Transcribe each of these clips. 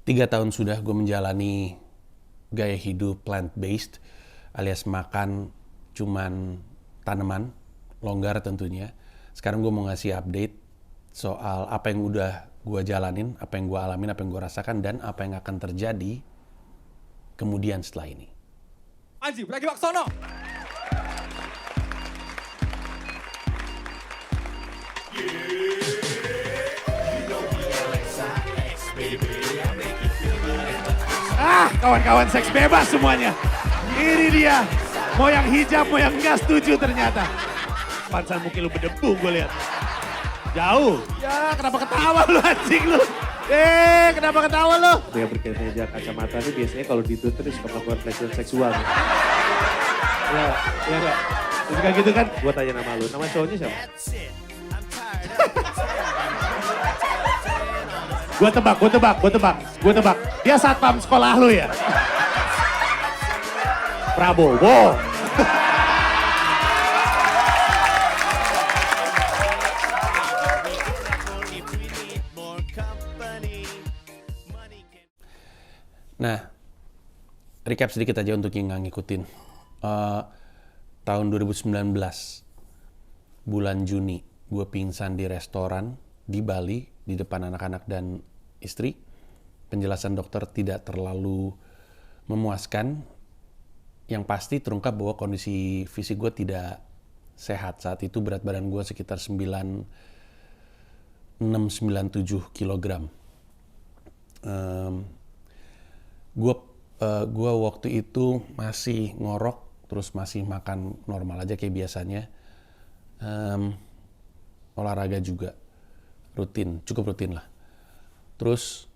3 tahun sudah gue menjalani gaya hidup plant-based, alias makan cuman tanaman, longgar tentunya. Sekarang gue mau ngasih update soal apa yang udah gue jalanin, apa yang gue alamin, apa yang gue rasakan, dan apa yang akan terjadi kemudian setelah ini. Anji Pragiwaksono. Kawan-kawan seks bebas semuanya. Ini dia. Mau yang hijab, mau yang enggak setuju ternyata. Pansan mungkin lu berdebu gue lihat. Jauh. Ya kenapa ketawa lu anjing lu. Kenapa ketawa lu? Dia berkemeja kacamata ini biasanya kalau ditutup suka melakukan pelecehan seksual. Ya enggak. Suka gitu kan? Gua tanya nama lu, nama cowoknya siapa? Gue tebak. Dia satpam sekolah lu ya? Prabowo. Nah, recap sedikit aja untuk yang nggak ngikutin. Tahun 2019, bulan Juni, gue pingsan di restoran di Bali, di depan anak-anak dan istri. Penjelasan dokter tidak terlalu memuaskan. Yang pasti terungkap bahwa kondisi fisik gue tidak sehat. Saat itu berat badan gue sekitar 96-97 kilogram. Gue waktu itu masih ngorok, terus masih makan normal aja kayak biasanya. Olahraga juga cukup rutin lah. Terus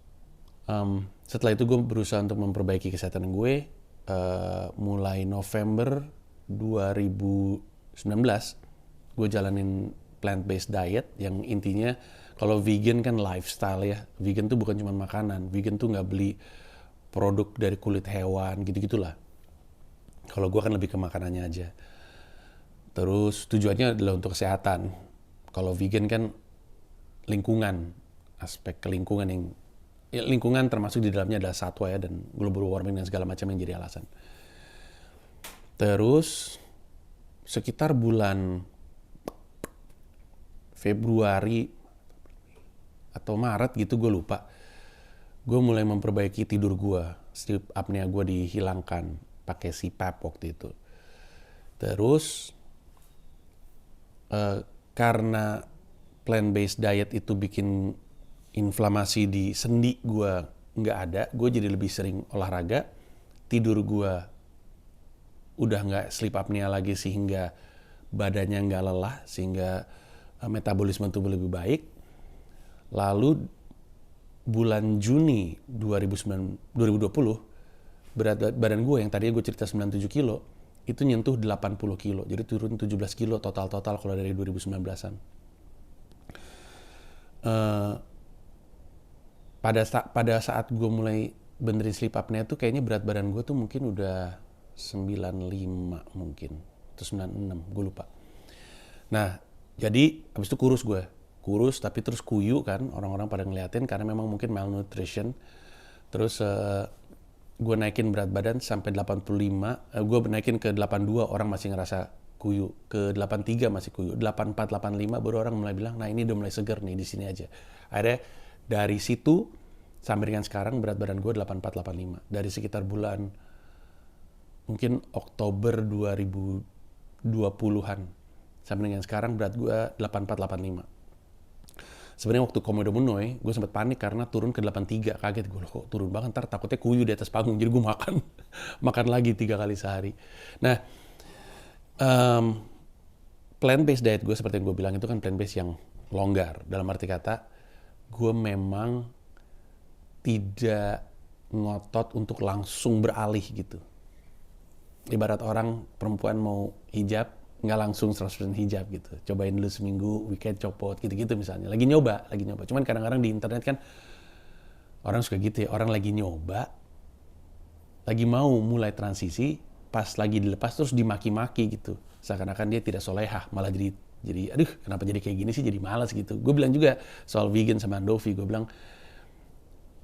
setelah itu gue berusaha untuk memperbaiki kesehatan gue. Mulai November 2019 gue jalanin plant-based diet yang intinya kalau vegan kan lifestyle ya. Vegan tuh bukan cuma makanan. Vegan tuh nggak beli produk dari kulit hewan gitu-gitulah. Kalau gue kan lebih ke makanannya aja. Terus tujuannya adalah untuk kesehatan. Kalau vegan kan lingkungan, aspek kelingkungan yang lingkungan termasuk di dalamnya adalah satwa ya, dan global warming dan segala macam yang jadi alasan. Terus sekitar bulan Februari atau Maret gitu, gue lupa, gue mulai memperbaiki tidur gue. Sleep apnea gue dihilangkan pakai CPAP waktu itu. Terus karena plant-based diet itu bikin inflamasi di sendi gue nggak ada, gue jadi lebih sering olahraga, tidur gue udah nggak sleep apnea lagi sehingga badannya nggak lelah, sehingga metabolisme tubuh lebih baik. Lalu bulan Juni 2020, berat badan gue yang tadinya gue cerita 97 kilo, itu nyentuh 80 kilo, jadi turun 17 kilo total kalau dari 2019-an. Pada saat gue mulai benerin sleep apnea tuh kayaknya berat badan gue tuh mungkin udah 95 mungkin, atau 96, gue lupa. Nah, jadi abis itu kurus tapi terus kuyu kan, orang-orang pada ngeliatin karena memang mungkin malnutrition. Terus gue naikin berat badan sampai 85, gue naikin ke 82, orang masih ngerasa kuyu, ke 83 masih kuyu, 84, 85 baru orang mulai bilang, nah ini udah mulai seger nih, di sini aja. Akhirnya dari situ sampai dengan sekarang berat badan gue 84, 85. Dari sekitar bulan mungkin Oktober 2020-an sampai dengan sekarang berat gue 84, 85. Sebenarnya waktu Komodo Menoy, gue sempat panik karena turun ke 83. Kaget gue, kok turun banget, ntar takutnya kuyu di atas panggung. Jadi gue makan lagi 3 kali sehari. Nah, plant-based diet gue seperti yang gue bilang itu kan plant-based yang longgar. Dalam arti kata, gue memang tidak ngotot untuk langsung beralih gitu. Ibarat orang perempuan mau hijab, nggak langsung 100% hijab gitu. Cobain dulu seminggu, weekend copot, gitu-gitu misalnya. Lagi nyoba. Cuman kadang-kadang di internet kan orang suka gitu ya. Orang lagi nyoba, lagi mau mulai transisi, pas lagi dilepas terus dimaki-maki gitu. Seakan-akan dia tidak solehah, malah jadi aduh kenapa jadi kayak gini sih, jadi malas gitu. Gue bilang juga soal vegan sama Andovi, gue bilang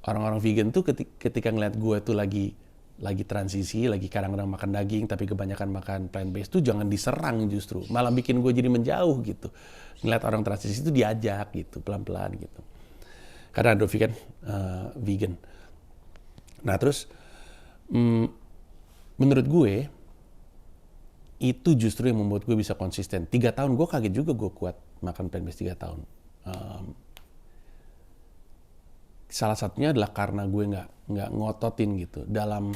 Orang-orang vegan tuh ketika ngeliat gue tuh lagi transisi, lagi kadang-kadang makan daging tapi kebanyakan makan plant based tuh jangan diserang justru, malah bikin gue jadi menjauh gitu. Ngeliat orang transisi itu diajak gitu, pelan-pelan gitu. Karena Dovi kan vegan. Nah terus menurut gue itu justru yang membuat gue bisa konsisten. 3 tahun gue kaget juga gue kuat makan plant based 3 tahun. Salah satunya adalah karena gue nggak ngototin gitu. Dalam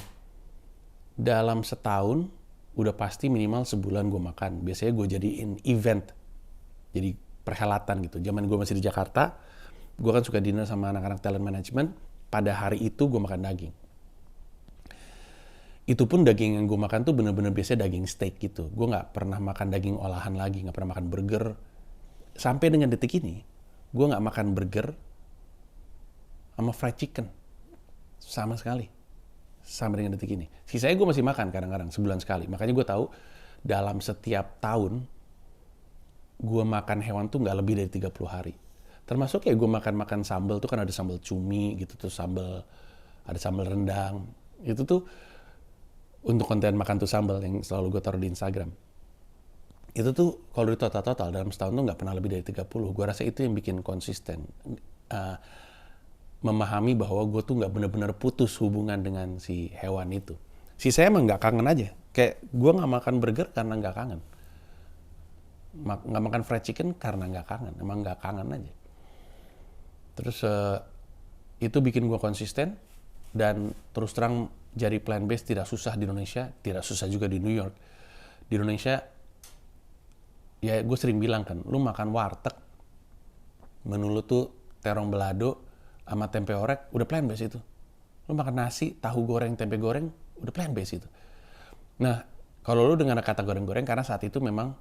setahun udah pasti minimal sebulan gue makan. Biasanya gue jadiin event, jadi perhelatan gitu. Zaman gue masih di Jakarta, gue kan suka dinner sama anak-anak talent management. Pada hari itu gue makan daging. Itu pun daging yang gue makan tuh bener-bener biasanya daging steak gitu. Gue nggak pernah makan daging olahan lagi, nggak pernah makan burger. Sampai dengan detik ini, gue nggak makan burger sama fried chicken. Sama sekali. Sampai dengan detik ini. Sisanya gue masih makan kadang-kadang, sebulan sekali. Makanya gue tahu dalam setiap tahun, gue makan hewan tuh nggak lebih dari 30 hari. Termasuk kayak gue makan sambal tuh kan ada sambal cumi gitu, tuh ada sambal rendang. Itu tuh untuk konten makan tuh sambal yang selalu gue taruh di Instagram. Itu tuh kalau di total dalam setahun tuh nggak pernah lebih dari 30. Gue rasa itu yang bikin konsisten. Memahami bahwa gue tuh nggak benar-benar putus hubungan dengan si hewan itu. Si saya emang nggak kangen aja. Kayak gue nggak makan burger karena nggak kangen. Nggak makan fried chicken karena nggak kangen. Emang nggak kangen aja. Terus itu bikin gue konsisten. Dan terus terang jadi plant based tidak susah di Indonesia. Tidak susah juga di New York. Di Indonesia, ya gue sering bilang kan, lu makan warteg, menu lu tuh terong belado, sama tempe orek, udah plant based itu. Lu makan nasi, tahu goreng, tempe goreng, udah plant based itu. Nah, kalau lu dengan kata goreng-goreng, karena saat itu memang,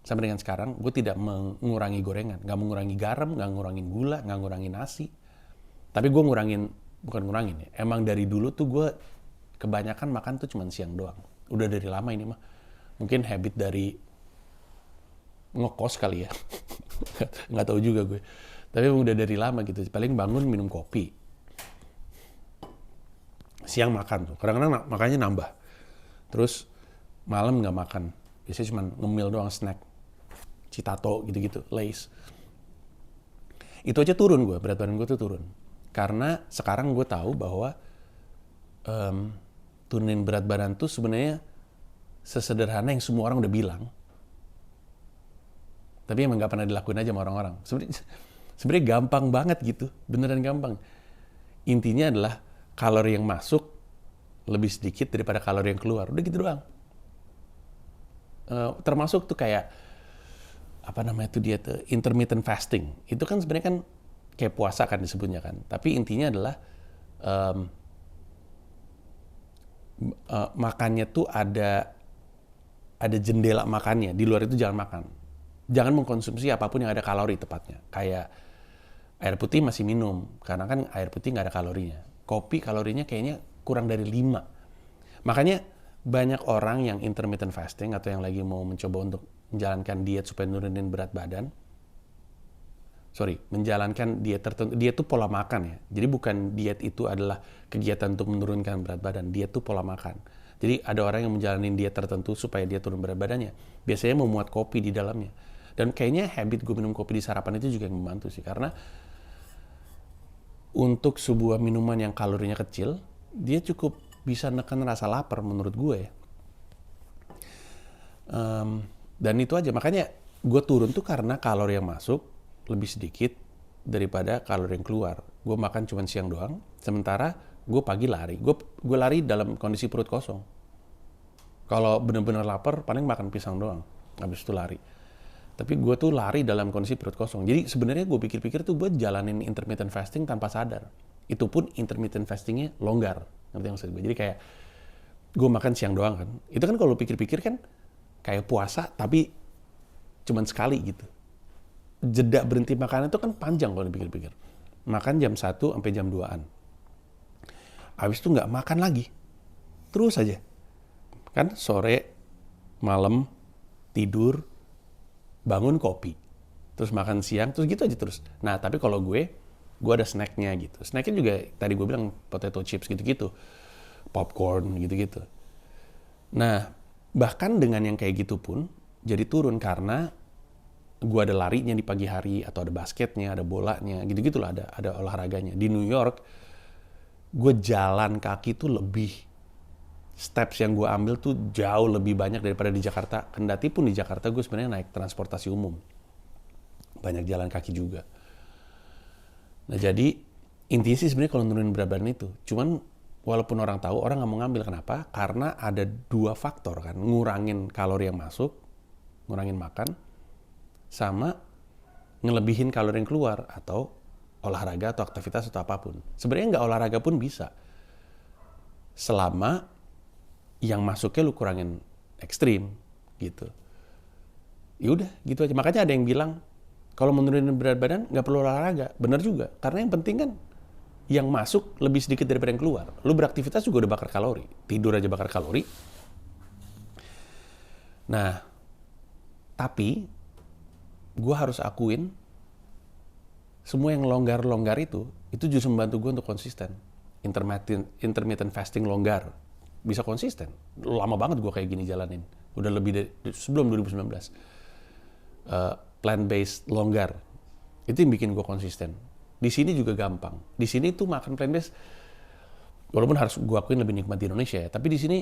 sampai dengan sekarang, gue tidak mengurangi gorengan. Nggak mengurangi garam, nggak ngurangin gula, nggak ngurangin nasi. Tapi gue bukan ngurangin ya. Emang dari dulu tuh gue kebanyakan makan tuh cuma siang doang. Udah dari lama ini mah. Mungkin habit dari ngekos kali ya. Nggak tahu juga gue. Tapi udah dari lama gitu, paling bangun minum kopi. Siang makan tuh, kadang-kadang makannya nambah. Terus malam nggak makan, biasanya cuma ngemil doang, snack. Citato gitu-gitu, Lay's. Itu aja turun gue, berat badan gue tuh turun. Karena sekarang gue tahu bahwa turunin berat badan tuh sebenarnya sesederhana yang semua orang udah bilang. Tapi emang nggak pernah dilakuin aja sama orang-orang. Sebenarnya gampang banget gitu, beneran gampang. Intinya adalah kalori yang masuk lebih sedikit daripada kalori yang keluar. Udah gitu doang. Termasuk tuh kayak, apa namanya tuh dia tuh, intermittent fasting. Itu kan sebenarnya kan kayak puasa kan disebutnya kan. Tapi intinya adalah makannya tuh ada jendela makannya. Di luar itu jangan makan. Jangan mengkonsumsi apapun yang ada kalori tepatnya. Kayak air putih masih minum, karena kan air putih nggak ada kalorinya. Kopi kalorinya kayaknya kurang dari 5. Makanya banyak orang yang intermittent fasting atau yang lagi mau mencoba untuk menjalankan diet supaya nurunin berat badan. Menjalankan diet tertentu. Diet itu pola makan ya. Jadi bukan diet itu adalah kegiatan untuk menurunkan berat badan. Diet itu pola makan. Jadi ada orang yang menjalani diet tertentu supaya dia turun berat badannya. Biasanya memuat kopi di dalamnya. Dan kayaknya habit gue minum kopi di sarapan itu juga yang membantu sih. Karena untuk sebuah minuman yang kalorinya kecil, dia cukup bisa neken rasa lapar menurut gue. Dan itu aja. Makanya gue turun tuh karena kalori yang masuk lebih sedikit daripada kalori yang keluar. Gue makan cuma siang doang. Sementara gue pagi lari. Gue lari dalam kondisi perut kosong. Kalau benar-benar lapar, paling makan pisang doang. Habis itu lari. Tapi gue tuh lari dalam kondisi perut kosong. Jadi sebenarnya gue pikir-pikir tuh gue jalanin intermittent fasting tanpa sadar. Itu pun intermittent fastingnya longgar. Ngerti maksud gue? Jadi kayak gue makan siang doang kan. Itu kan kalau pikir-pikir kan kayak puasa tapi cuman sekali gitu. Jeda berhenti makan itu kan panjang kalau dipikir-pikir. Makan jam 1 sampai jam 2-an. Habis itu nggak makan lagi. Terus aja. Kan sore, malam, tidur, bangun kopi, terus makan siang, terus gitu aja terus. Nah, tapi kalau gue gue ada snacknya gitu. Snacknya juga tadi gue bilang potato chips gitu-gitu, popcorn gitu-gitu. Nah, bahkan dengan yang kayak gitu pun jadi turun karena gue ada larinya di pagi hari, atau ada basketnya, ada bolanya, gitu-gitu lah, ada olahraganya. Di New York, gue jalan kaki tuh lebih, steps yang gue ambil tuh jauh lebih banyak daripada di Jakarta. Kendati pun di Jakarta gue sebenarnya naik transportasi umum. Banyak jalan kaki juga. Nah jadi, intinya sih sebenarnya kalau nurunin berat badan itu. Cuman, walaupun orang tahu, orang nggak mau ngambil. Kenapa? Karena ada 2 faktor kan. Ngurangin kalori yang masuk, ngurangin makan, sama ngelebihin kalori yang keluar, atau olahraga atau aktivitas atau apapun. Sebenarnya nggak olahraga pun bisa. Selama yang masuknya lu kurangin ekstrim gitu. Ya udah gitu aja. Makanya ada yang bilang kalau menurunin berat badan nggak perlu olahraga. Bener juga. Karena yang penting kan yang masuk lebih sedikit daripada yang keluar. Lu beraktivitas juga udah bakar kalori. Tidur aja bakar kalori. Nah, tapi gue harus akuin semua yang longgar-longgar itu justru membantu gue untuk konsisten. Intermittent fasting longgar. Bisa konsisten. Lama banget gue kayak gini jalanin. Udah lebih dari sebelum 2019. Plant-based longgar. Itu yang bikin gue konsisten. Di sini juga gampang. Di sini tuh makan plant-based, walaupun harus gue akuin lebih nikmat di Indonesia ya, tapi di sini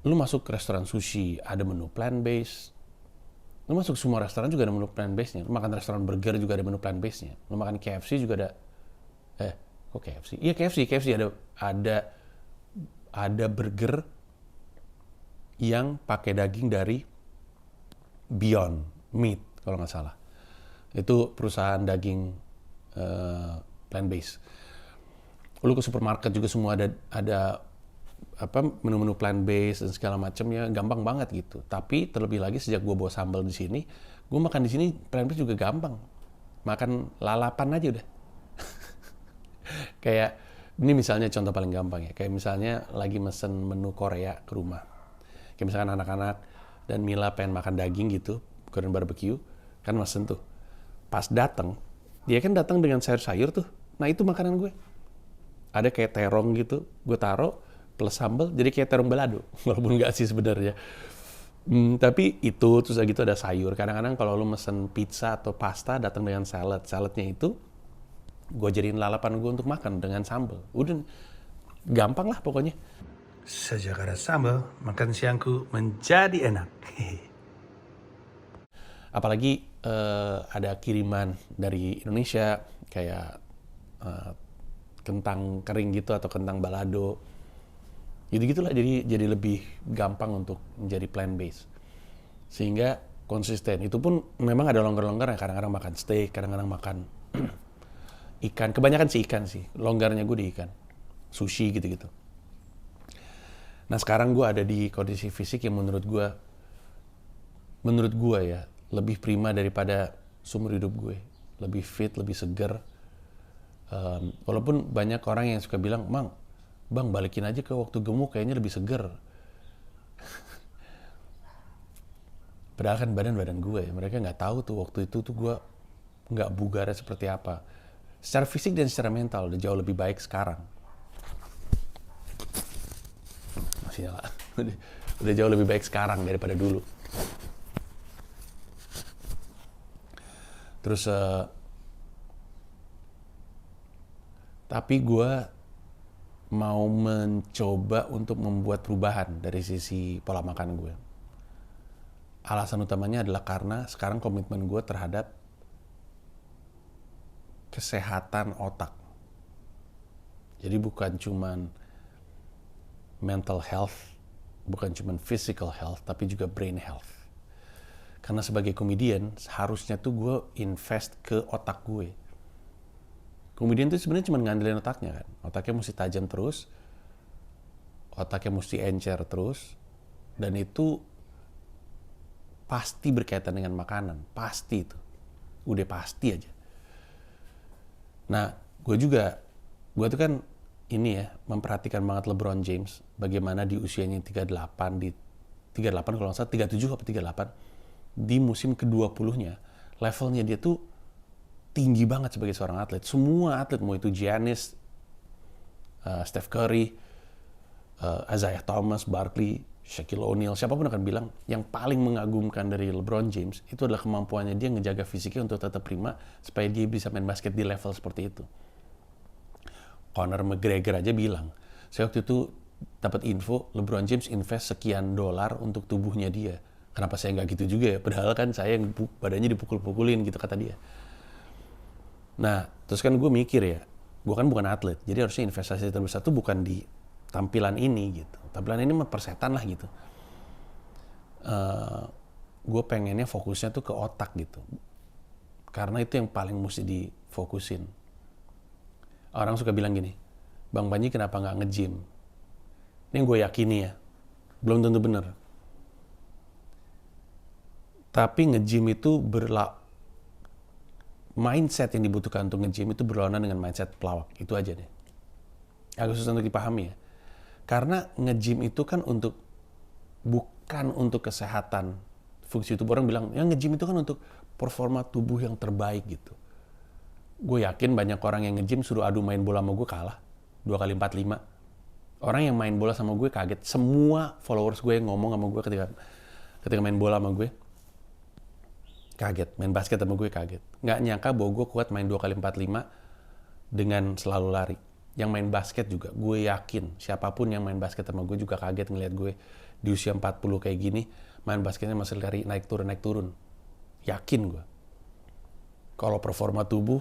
lu masuk ke restoran sushi, ada menu plant-based. Lu masuk semua restoran juga ada menu plant-based-nya. Lu makan restoran burger juga ada menu plant-based-nya. Lu makan KFC juga ada, kok KFC? Iya KFC ada burger yang pakai daging dari Beyond Meat kalau nggak salah. Itu perusahaan daging plant-based. Lu ke supermarket juga semua ada menu-menu plant-based dan segala macamnya, gampang banget gitu. Tapi terlebih lagi sejak gue bawa sambal di sini, gue makan di sini plant-based juga gampang. Makan lalapan aja udah. Kayak ini misalnya contoh paling gampang ya, kayak misalnya lagi mesen menu Korea ke rumah. Kayak misalkan anak-anak dan Mila pengen makan daging gitu, Korean barbecue, kan mesen tuh. Pas datang, dia kan datang dengan sayur-sayur tuh. Nah itu makanan gue. Ada kayak terong gitu, gue taruh plus sambal, jadi kayak terong balado. Walaupun nggak sih sebenarnya. Tapi itu, terus gitu ada sayur. Kadang-kadang kalau lu mesen pizza atau pasta, datang dengan salad. Saladnya itu, gue jadiin lalapan gue untuk makan dengan sambal. Udah gampang lah pokoknya. Sejak ada sambal, makan siangku menjadi enak. Apalagi ada kiriman dari Indonesia kayak kentang kering gitu atau kentang balado. Gitu-gitulah, jadi lebih gampang untuk menjadi plant based. Sehingga konsisten. Itu pun memang ada longgar-longgar ya, kadang-kadang makan steak, kadang-kadang makan ikan, kebanyakan sih ikan sih. Longgarnya gue di ikan. Sushi gitu-gitu. Nah sekarang gue ada di kondisi fisik yang menurut gue ya, lebih prima daripada seumur hidup gue. Lebih fit, lebih seger. Walaupun banyak orang yang suka bilang, Bang balikin aja ke waktu gemuk kayaknya lebih seger. Padahal kan badan gue ya. Mereka nggak tahu tuh waktu itu tuh gue nggak bugarnya seperti apa. Secara fisik dan secara mental udah jauh lebih baik sekarang. Masih nyala. Udah jauh lebih baik sekarang daripada dulu. Terus tapi gue mau mencoba untuk membuat perubahan dari sisi pola makan gue. Alasan utamanya adalah karena sekarang komitmen gue terhadap kesehatan otak. Jadi bukan cuman mental health, bukan cuman physical health, tapi juga brain health. Karena sebagai komedian, harusnya tuh gue invest ke otak gue. Komedian tuh sebenarnya cuma ngandelin otaknya kan. Otaknya mesti tajam terus, otaknya mesti encer terus, dan itu pasti berkaitan dengan makanan. Pasti itu. Udah pasti aja. Nah, gue tuh kan ini ya, memperhatikan banget LeBron James, bagaimana di usianya 38 kalau nggak salah, 37 atau 38, di musim ke-20-nya, levelnya dia tuh tinggi banget sebagai seorang atlet. Semua atlet, mau itu Giannis, Steph Curry, Isaiah Thomas, Barkley, Shaquille O'Neal, siapapun akan bilang yang paling mengagumkan dari LeBron James itu adalah kemampuannya dia ngejaga fisiknya untuk tetap prima supaya dia bisa main basket di level seperti itu. Conor McGregor aja bilang, saya waktu itu dapat info LeBron James invest sekian dolar untuk tubuhnya dia. Kenapa saya nggak gitu juga ya? Padahal kan saya yang badannya dipukul-pukulin gitu kata dia. Nah, terus kan gue mikir ya, gue kan bukan atlet, jadi harusnya investasi terbesar itu bukan di tampilan ini gitu. Tampilan ini mah persetan lah gitu. Gue pengennya fokusnya tuh ke otak gitu. Karena itu yang paling mesti difokusin. Orang suka bilang gini, Bang Panji kenapa nggak nge-gym? Ini yang gue yakini ya, belum tentu benar. Tapi nge-gym itu mindset yang dibutuhkan untuk nge-gym itu berlawanan dengan mindset pelawak. Itu aja deh. Agak susah untuk dipahami ya. Karena nge-gym itu kan bukan untuk kesehatan fungsi tubuh. Orang bilang, ya nge-gym itu kan untuk performa tubuh yang terbaik gitu. Gue yakin banyak orang yang nge-gym suruh adu main bola sama gue kalah. 2 kali 4-5. Orang yang main bola sama gue kaget. Semua followers gue yang ngomong sama gue ketika main bola sama gue. Kaget, main basket sama gue kaget. Nggak nyangka bahwa gue kuat main 2 kali 4-5 dengan selalu lari. Yang main basket juga, gue yakin siapapun yang main basket sama gue juga kaget ngeliat gue di usia 40 kayak gini, main basketnya masih lari naik turun. Yakin gue. Kalau performa tubuh,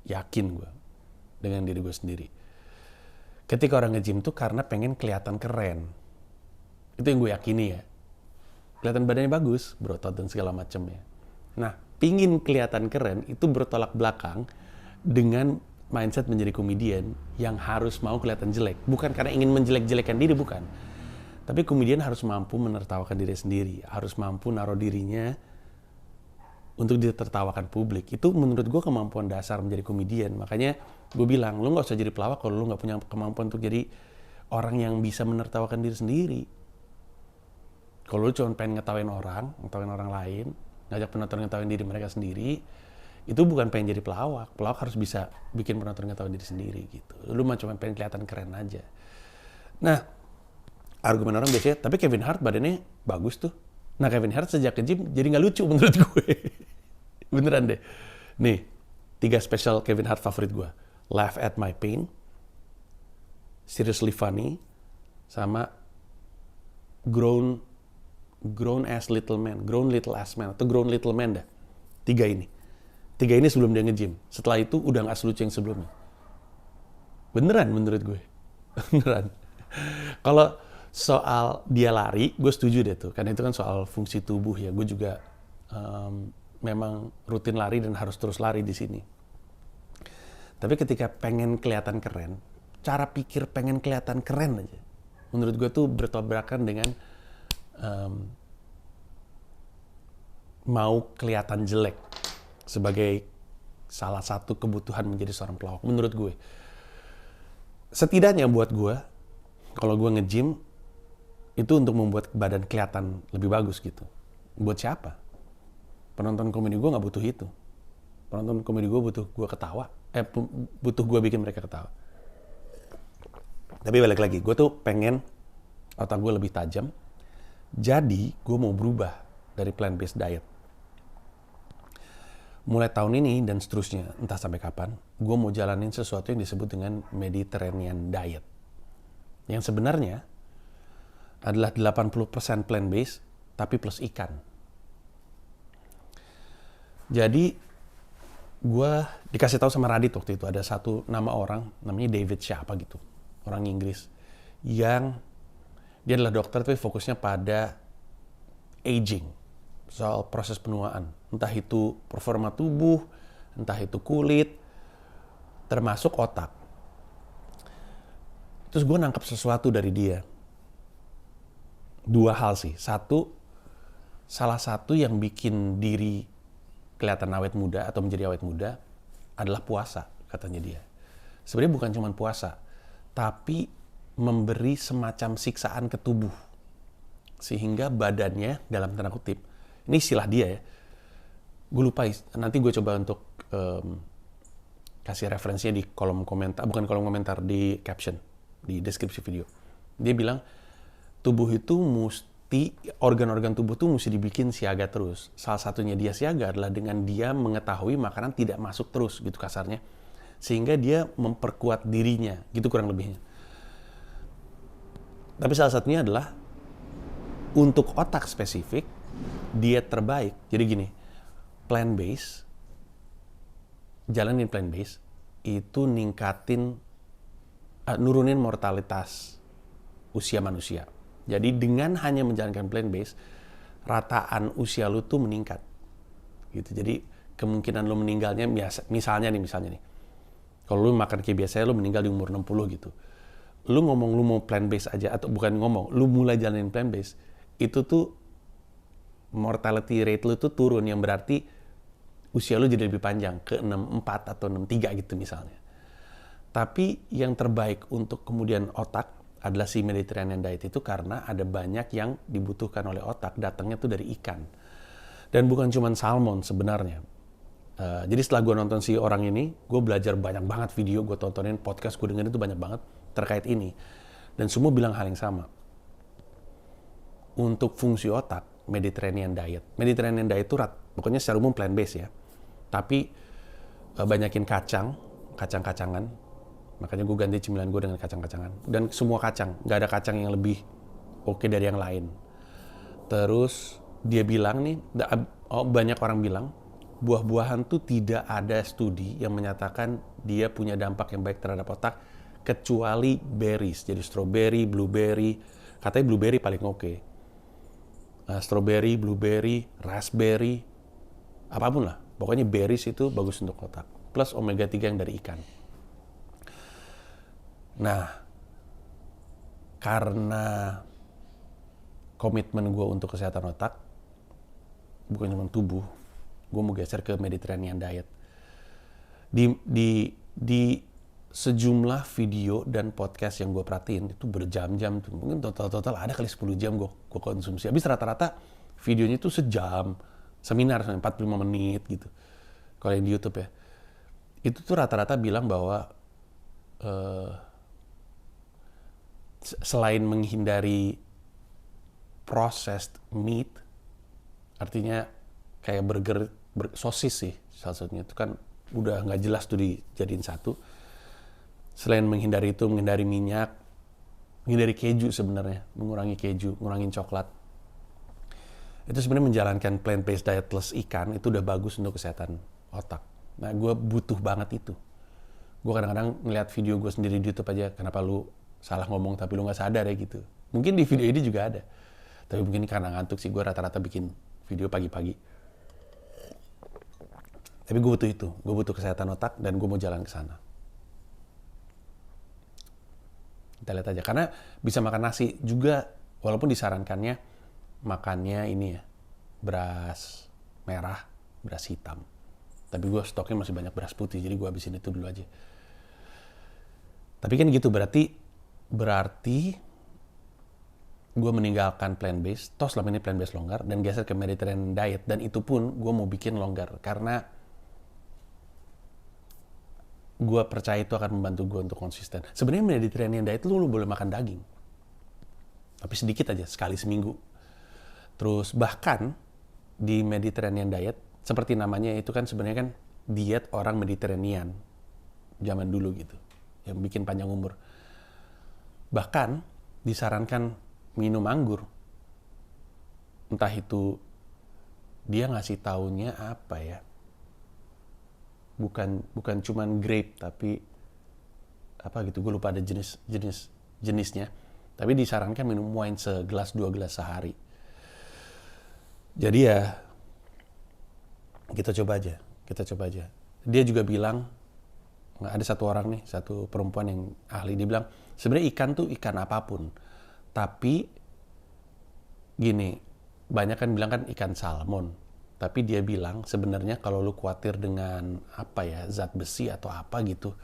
yakin gue dengan diri gue sendiri. Ketika orang nge-gym tuh karena pengen kelihatan keren. Itu yang gue yakini ya. Kelihatan badannya bagus, berotot dan segala macam ya. Nah, pingin kelihatan keren itu bertolak belakang dengan mindset menjadi komedian yang harus mau kelihatan jelek. Bukan karena ingin menjelek-jelekan diri, bukan. Tapi komedian harus mampu menertawakan diri sendiri. Harus mampu naruh dirinya untuk ditertawakan publik. Itu menurut gue kemampuan dasar menjadi komedian. Makanya gue bilang, lu gak usah jadi pelawak kalau lu gak punya kemampuan untuk jadi orang yang bisa menertawakan diri sendiri. Kalau lu cuma pengen ngetawain orang lain, ngajak penonton ngetawain diri mereka sendiri, itu bukan pengen jadi pelawak. Pelawak harus bisa bikin penonton ngetawain diri sendiri gitu. Lu cuma pengen kelihatan keren aja. Nah, argumen orang biasanya, tapi Kevin Hart badannya bagus tuh. Nah, Kevin Hart sejak ke gym jadi nggak lucu menurut gue. Beneran deh. Nih, 3 special Kevin Hart favorit gue. Laugh at My Pain, Seriously Funny, sama Grown Little Ass Man, atau Grown Little Man dah. 3 ini sebelum dia nge-gym. Setelah itu udah nggak selucu yang sebelumnya. Beneran menurut gue. Beneran. Kalau soal dia lari, gue setuju deh tuh. Karena itu kan soal fungsi tubuh ya. Gue juga memang rutin lari dan harus terus lari di sini. Tapi ketika pengen kelihatan keren, cara pikir pengen kelihatan keren aja. Menurut gue tuh bertabrakan dengan mau kelihatan jelek sebagai salah satu kebutuhan menjadi seorang pelawak menurut gue. Setidaknya buat gue, kalau gue nge-gym itu untuk membuat badan kelihatan lebih bagus gitu. Buat siapa? Penonton komedi gue nggak butuh itu. Penonton komedi gue butuh gue ketawa. Butuh gue bikin mereka ketawa. Tapi balik lagi, gue tuh pengen otak gue lebih tajam. Jadi gue mau berubah dari plant-based diet. Mulai tahun ini dan seterusnya, entah sampai kapan, gue mau jalanin sesuatu yang disebut dengan Mediterranean diet. Yang sebenarnya adalah 80% plant-based, tapi plus ikan. Jadi gue dikasih tahu sama Radit waktu itu, ada satu nama orang, namanya David siapa gitu, orang Inggris, yang dia adalah dokter tapi fokusnya pada aging, soal proses penuaan. Entah itu performa tubuh, entah itu kulit, termasuk otak. Terus gue nangkep sesuatu dari dia. 2 hal sih. Salah satu yang bikin diri kelihatan awet muda atau menjadi awet muda adalah puasa, katanya dia. Sebenarnya bukan cuma puasa, tapi memberi semacam siksaan ke tubuh. Sehingga badannya, dalam tanda kutip, ini istilah dia ya, Gue lupa, nanti gue coba untuk kasih referensinya di kolom komentar, bukan kolom komentar, di caption, di deskripsi video. Dia bilang, tubuh itu organ-organ tubuh tuh mesti dibikin siaga terus. Salah satunya dia siaga adalah dengan dia mengetahui makanan tidak masuk terus, gitu kasarnya. Sehingga dia memperkuat dirinya, gitu kurang lebihnya. Tapi salah satunya adalah, untuk otak spesifik, diet terbaik. Jadi gini, plant-based, jalanin plant-based, itu nurunin mortalitas usia manusia. Jadi dengan hanya menjalankan plant-based, rataan usia lu tuh meningkat. Gitu. Jadi kemungkinan lu meninggalnya, misalnya nih, kalau lu makan kayak biasanya, lu meninggal di umur 60 gitu. Lu ngomong lu mau plant-based aja, atau bukan ngomong, lu mulai jalanin plant-based, itu tuh mortality rate lu tuh turun, yang berarti usia lu jadi lebih panjang, ke 64 atau 63 gitu misalnya. Tapi yang terbaik untuk kemudian otak adalah si Mediterranean diet itu, karena ada banyak yang dibutuhkan oleh otak, datangnya tuh dari ikan. Dan bukan cuma salmon sebenarnya. Jadi setelah gue nonton si orang ini, gue belajar banyak banget video, gue tontonin, podcast gue dengerin itu banyak banget terkait ini. Dan semua bilang hal yang sama. Untuk fungsi otak, Mediterranean diet. Mediterranean diet itu pokoknya secara umum plant-based ya. Tapi banyakin kacang-kacangan. Makanya gue ganti cemilan gue dengan kacang-kacangan. Dan semua kacang, nggak ada kacang yang lebih oke dari yang lain. Terus dia bilang nih, banyak orang bilang, buah-buahan tuh tidak ada studi yang menyatakan dia punya dampak yang baik terhadap otak, kecuali berries. Jadi strawberry, blueberry, katanya blueberry paling oke. Strawberry, blueberry, raspberry, apapun lah. Pokoknya berries itu bagus untuk otak. Plus omega 3 yang dari ikan. Nah, karena komitmen gue untuk kesehatan otak, bukan cuma tubuh, gue mau geser ke Mediterranean diet. Di sejumlah video dan podcast yang gue perhatiin, itu berjam-jam tuh. Mungkin total ada kali 10 jam gue konsumsi. Habis rata-rata videonya itu sejam, seminar 45 menit gitu. Kalau yang di YouTube ya. Itu tuh rata-rata bilang bahwa selain menghindari processed meat, artinya kayak burger, sosis sih salah satunya, itu kan udah nggak jelas tuh dijadiin satu. Selain menghindari itu, menghindari minyak, menghindari keju sebenarnya, mengurangi keju, ngurangin coklat. Itu sebenarnya menjalankan plant-based diet plus ikan, itu udah bagus untuk kesehatan otak. Nah, gue butuh banget itu. Gue kadang-kadang ngeliat video gue sendiri di YouTube aja, kenapa lu salah ngomong tapi lu nggak sadar ya gitu. Mungkin di video ini juga ada. Tapi mungkin karena ngantuk sih, gue rata-rata bikin video pagi-pagi. Tapi gue butuh itu. Gue butuh kesehatan otak dan gue mau jalan ke sana. Kita lihat aja. Karena bisa makan nasi juga, walaupun disarankannya makannya ini ya, beras merah, beras hitam. Tapi gue stoknya masih banyak beras putih, jadi gue habisin itu dulu aja. Tapi kan gitu, berarti gue meninggalkan plant-based, toh selama ini plant-based longgar, dan geser ke Mediterranean diet. Dan itu pun gue mau bikin longgar, karena gue percaya itu akan membantu gue untuk konsisten. Sebenarnya Mediterranean diet lu boleh makan daging, tapi sedikit aja, sekali seminggu. Terus bahkan di Mediterranean diet, seperti namanya itu kan sebenarnya kan diet orang Mediterranean zaman dulu gitu, yang bikin panjang umur. Bahkan disarankan minum anggur. Entah itu dia ngasih taunya apa ya. Bukan cuman grape, tapi apa gitu, gue lupa ada jenisnya. Tapi disarankan minum wine segelas 2 gelas sehari. Jadi ya kita coba aja. Dia juga bilang, ada satu orang nih, satu perempuan yang ahli, dia bilang sebenarnya ikan tuh ikan apapun, tapi gini, banyak kan bilang kan ikan salmon, tapi dia bilang sebenarnya kalau lu khawatir dengan apa ya, zat besi atau apa gitu,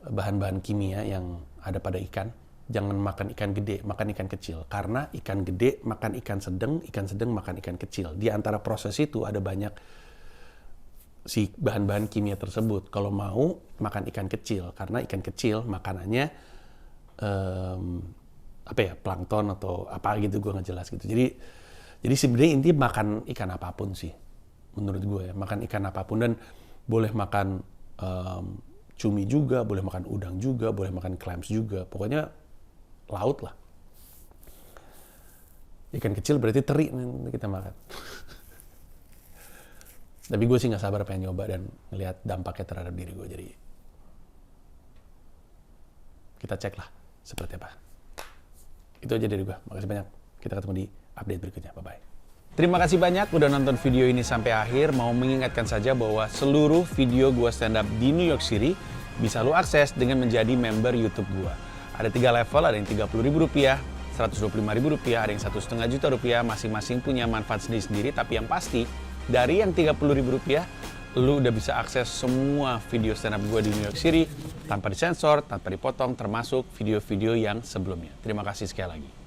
bahan-bahan kimia yang ada pada ikan, jangan makan ikan gede, makan ikan kecil. Karena ikan gede makan ikan sedang makan ikan kecil. Di antara proses itu ada banyak si bahan-bahan kimia tersebut. Kalau mau makan ikan kecil, karena ikan kecil makanannya plankton atau apa gitu, gue nggak jelas gitu. Jadi sebenarnya intinya makan ikan apapun sih, menurut gue ya, makan ikan apapun, dan boleh makan cumi juga, boleh makan udang juga, boleh makan clams juga, pokoknya laut lah. Ikan kecil berarti teri nih kita makan. Tapi gue sih nggak sabar pengen nyoba dan ngelihat dampaknya terhadap diri gue. Jadi kita cek lah seperti apa. Itu aja dari gue. Makasih banyak. Kita ketemu di update berikutnya. Bye-bye. Terima kasih banyak udah nonton video ini sampai akhir. Mau mengingatkan saja bahwa seluruh video gue stand up di New York City bisa lo akses dengan menjadi member YouTube gue. Ada 3 level, ada yang Rp30.000, Rp125.000, ada yang Rp1,5 juta. Masing-masing punya manfaat sendiri-sendiri. Tapi yang pasti, dari yang Rp30.000, lu udah bisa akses semua video stand up gue di New York City tanpa disensor, tanpa dipotong, termasuk video-video yang sebelumnya. Terima kasih sekali lagi.